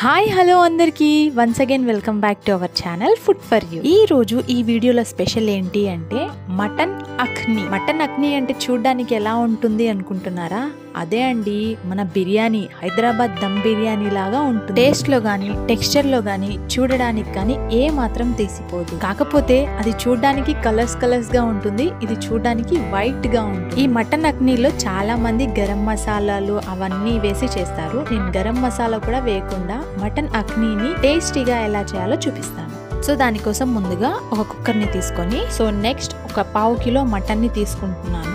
Hi hello అందరికీ once again welcome back to our channel food for you. ఈ రోజు ఈ వీడియోలో స్పెషల్ ఏంటి అంటే మటన్ అఖ్ని. మటన్ అఖ్ని అంటే చూడ్డానికి ఎలా ఉంటుంది అనుకుంటున్నారా? అదే అండి మన బిర్యానీ, హైదరాబాద్ దమ్ బిర్యానీ లాగా ఉంటుంది. టేస్ట్ లో గానీ, టెక్స్చర్ లో గానీ, చూడడానికి కానీ ఏ మాత్రం తీసిపోదు. కాకపోతే అది చూడడానికి కలర్స్ గా ఉంటుంది, ఇది చూడడానికి వైట్ గా ఉంటుంది. ఈ మటన్ అఖ్నీలో చాలా మంది గరం మసాలాలు అవన్నీ వేసి చేస్తారు. నేను గరం మసాలా కూడా వేయకుండా మటన్ అఖ్నీని టేస్టీగా ఎలా చేయాలో చూపిస్తాను. సో దానికోసం ముందుగా ఒక కుక్కర్ని తీసుకొని, సో నెక్స్ట్ ఒక 1/2 కిలో మటన్ని తీసుకుంటున్నాను.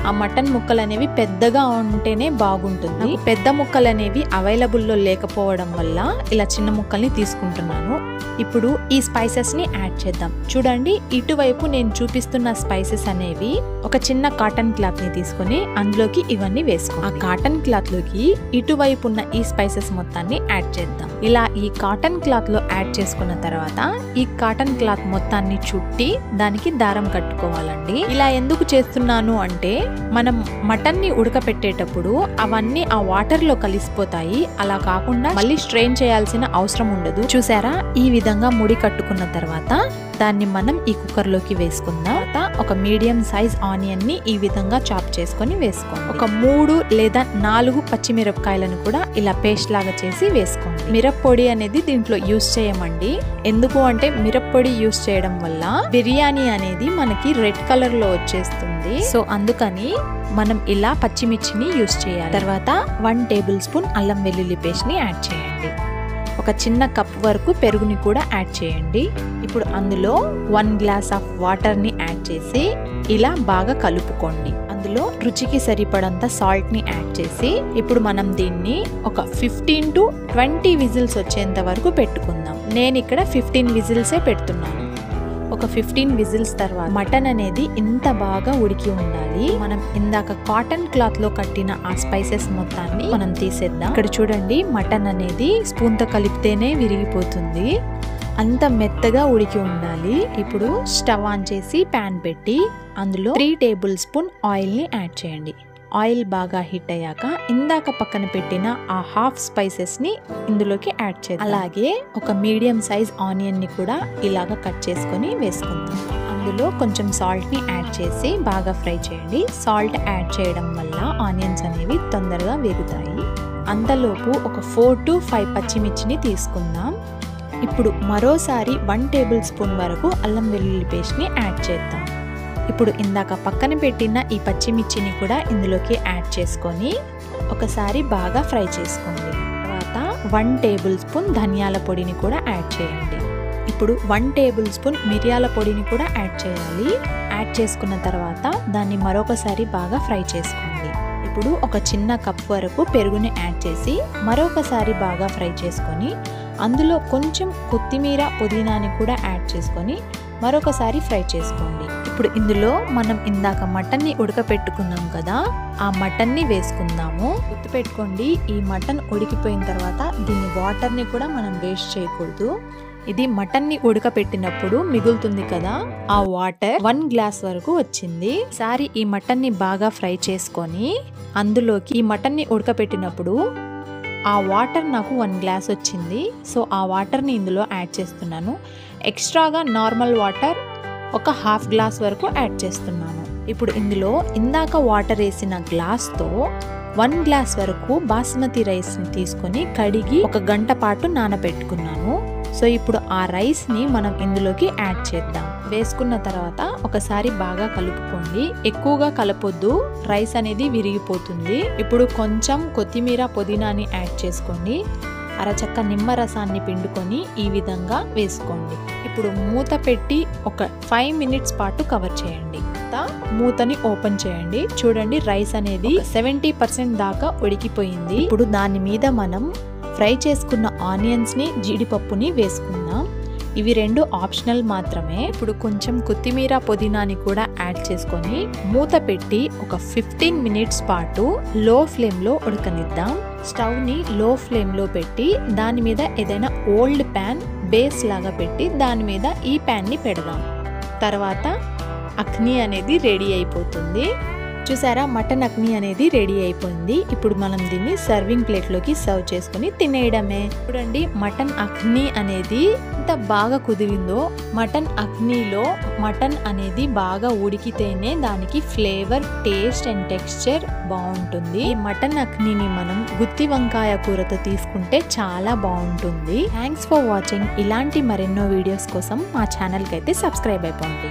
ఆ మటన్ ముక్కలు అనేవి పెద్దగా ఉంటేనే బాగుంటుంది. నాకు పెద్ద ముక్కలు అనేవి అవైలబుల్లో లేకపోవడం వల్ల ఇలా చిన్న ముక్కల్ని తీసుకుంటున్నాను. ఇప్పుడు ఈ స్పైసెస్ ని యాడ్ చేద్దాం. చూడండి, ఇటువైపు నేను చూపిస్తున్న స్పైసెస్ అనేవి ఒక చిన్న కాటన్ క్లాత్ ని తీసుకొని అందులోకి ఇవన్నీ వేసుకో. ఆ కాటన్ క్లాత్ లోకి ఇటువైపు ఉన్న ఈ స్పైసెస్ మొత్తాన్ని యాడ్ చేద్దాం. ఇలా ఈ కాటన్ క్లాత్ లో యాడ్ చేసుకున్న తర్వాత ఈ కాటన్ క్లాత్ మొత్తాన్ని చుట్టి దానికి దారం కట్టుకోవాలండి. ఇలా ఎందుకు చేస్తున్నాను అంటే మనం మటన్ ని ఉడకపెట్టేటప్పుడు అవన్నీ ఆ వాటర్ లో కలిసిపోతాయి. అలా కాకుండా మళ్ళీ స్ట్రెయిన్ చేయాల్సిన అవసరం ఉండదు. చూసారా, ఈ విధంగా ముడి కట్టుకున్న తర్వాత దాన్ని మనం ఈ కుక్కర్ లోకి వేసుకుందాం. ఒక మీడియం సైజ్ ఆనియన్ ని ఈ విధంగా చాప్ చేసుకొని వేసుకోండి. ఒక 3 లేదా 4 పచ్చిమిరపకాయలను కూడా ఇలా పేస్ట్ లాగా చేసి వేసుకోండి. మిరప్పొడి అనేది దీంట్లో యూస్ చేయమండి. ఎందుకు అంటే మిరప్పొడి యూస్ చేయడం వల్ల బిర్యానీ అనేది మనకి రెడ్ కలర్ లో వచ్చేస్తుంది. సో అందుకని మనం ఇలా పచ్చిమిర్చిని యూస్ చేయాలి. తర్వాత 1 టేబుల్ స్పూన్ అల్లం వెల్లుల్లి పేస్ట్ ని యాడ్ చేయండి. ఒక చిన్న కప్ వరకు పెరుగుని కూడా యాడ్ చేయండి. ఇప్పుడు అందులో 1 గ్లాస్ ఆఫ్ వాటర్ ని యాడ్ చేసి ఇలా బాగా కలుపుకోండి. అందులో రుచికి సరిపడంత సాల్ట్ ని యాడ్ చేసి ఇప్పుడు మనం దీన్ని ఒక 15 to 20 విజిల్స్ వచ్చేంత వరకు పెట్టుకుందాం. నేను ఇక్కడ 15 విజిల్సే పెడుతున్నాను. ఒక 15 విజిల్స్ తర్వాత మటన్ అనేది ఇంత బాగా ఉడికి ఉండాలి. మనం ఇందాక కాటన్ క్లాత్ లో కట్టిన ఆ స్పైసెస్ మొత్తాన్ని మనం తీసేద్దాం. ఇక్కడ చూడండి, మటన్ అనేది స్పూన్ తో కలిపితేనే విరిగిపోతుంది. అంత మెత్తగా ఉడికి ఉండాలి. ఇప్పుడు స్టవ్ ఆన్ చేసి ప్యాన్ పెట్టి అందులో 3 టేబుల్ స్పూన్ ఆయిల్ ని యాడ్ చేయండి. ఆయిల్ బాగా హీట్ అయ్యాక ఇందాక పక్కన పెట్టిన ఆ హాఫ్ స్పైసెస్ ని ఇందులోకి యాడ్ చేద్దాం. అలాగే ఒక మీడియం సైజ్ ఆనియన్ ని కూడా ఇలాగా కట్ చేసుకొని వేసుకుందాం. అందులో కొంచెం సాల్ట్ ని యాడ్ చేసి బాగా ఫ్రై చేయండి. సాల్ట్ యాడ్ చేయడం వల్ల ఆనియన్స్ అనేవి తొందరగా వేగుతాయి. అంతలోపు ఒక 4 to 5 పచ్చిమిర్చిని తీసుకుందాం. ఇప్పుడు మరోసారి 1 టేబుల్ స్పూన్ వరకు అల్లం వెల్లుల్లి పేస్ట్ ని యాడ్ చేద్దాం. ఇప్పుడు ఇందాక పక్కన పెట్టిన ఈ పచ్చిమిర్చిని కూడా ఇందులోకి యాడ్ చేసుకొని ఒకసారి బాగా ఫ్రై చేసుకోండి. తర్వాత 1 టేబుల్ స్పూన్ ధనియాల పొడిని కూడా యాడ్ చేయండి. ఇప్పుడు 1 టేబుల్ స్పూన్ మిరియాల పొడిని కూడా యాడ్ చేయాలి. యాడ్ చేసుకున్న తర్వాత దాన్ని మరొకసారి బాగా ఫ్రై చేసుకోండి. ఇప్పుడు ఒక చిన్న కప్ వరకు పెరుగుని యాడ్ చేసి మరొకసారి బాగా ఫ్రై చేసుకొని అందులో కొంచెం కొత్తిమీర, పుదీనాని కూడా యాడ్ చేసుకొని మరొకసారి ఫ్రై చేసుకోండి. ఇప్పుడు ఇందులో మనం ఇందాక మటన్ ని ఉడకపెట్టుకున్నాం కదా, ఆ మటన్ ని వేసుకుందాము. గుర్తుపెట్టుకోండి, ఈ మటన్ ఉడికిపోయిన తర్వాత దీని వాటర్ ని కూడా మనం వేస్ట్ చేయకూడదు. ఇది మటన్ ని ఉడకపెట్టినప్పుడు మిగులుతుంది కదా, ఆ వాటర్ 1 గ్లాస్ వరకు వచ్చింది. సారి ఈ మటన్ ని బాగా ఫ్రై చేసుకొని అందులోకి ఈ మటన్ ని ఉడకపెట్టినప్పుడు ఆ వాటర్ నాకు 1 గ్లాస్ వచ్చింది. సో ఆ వాటర్ ని ఇందులో యాడ్ చేస్తున్నాను. ఎక్స్ట్రాగా నార్మల్ వాటర్ ఒక 1/2 గ్లాస్ వరకు యాడ్ చేస్తున్నాను. ఇప్పుడు ఇందులో ఇందాక వాటర్ వేసిన గ్లాస్తో 1 గ్లాస్ వరకు బాస్మతి రైస్ ని తీసుకొని కడిగి 1 గంట పాటు నానబెట్టుకున్నాను. సో ఇప్పుడు ఆ రైస్ ని మనం ఇందులోకి యాడ్ చేద్దాం. వేసుకున్న తర్వాత ఒకసారి బాగా కలుపుకోండి. ఎక్కువగా కలపొద్దు, రైస్ అనేది విరిగిపోతుంది. ఇప్పుడు కొంచెం కొత్తిమీర, పుదీనాని యాడ్ చేసుకోండి. అరచక్క నిమ్మరసాన్ని పిండుకొని ఈ విధంగా వేసుకోండి. ఇప్పుడు మూత పెట్టి ఒక 5 మినిట్స్ పాటు కవర్ చేయండి. మూతని ఓపెన్ చేయండి. చూడండి, రైస్ అనేది 70% దాకా ఉడికిపోయింది. ఇప్పుడు దాని మీద మనం ఫ్రై చేసుకున్న ఆనియన్స్ ని, జీడిపప్పుని వేసుకుందాం. ఇవి 2 ఆప్షనల్ మాత్రమే. ఇప్పుడు కొంచెం కొత్తిమీర, పుదీనాని కూడా యాడ్ చేసుకొని మూత పెట్టి ఒక 15 మినిట్స్ పాటు లో ఫ్లేమ్ లో ఉడకనిద్దాం. స్టవ్ ని లో ఫ్లేమ్ లో పెట్టి దాని మీద ఏదైనా ఓల్డ్ ప్యాన్ బేస్ లాగా పెట్టి దాని మీద ఈ ప్యాన్ ని పెడదాం. తర్వాత అఖ్ని అనేది రెడీ అయిపోతుంది. చూసారా, మటన్ అక్ని అనేది రెడీ అయిపోయింది. ఇప్పుడు మనం దీన్ని సర్వింగ్ ప్లేట్లోకి సర్వ్ చేసుకుని తినేయడమే. చూడండి మటన్ అక్ని అనేది ఎంత బాగా కుదిరిందో. మటన్ అక్నీలో మటన్ అనేది బాగా ఉడికితేనే దానికి ఫ్లేవర్, టేస్ట్ అండ్ టెక్స్చర్ బాగుంటుంది. ఈ మటన్ అక్నీని మనం గుత్తి వంకాయ కూరతో తీసుకుంటే చాలా బాగుంటుంది. Thanks for watching. ఇలాంటి మరెన్నో వీడియోస్ కోసం మా ఛానల్కి అయితే సబ్స్క్రైబ్ అయిపోండి.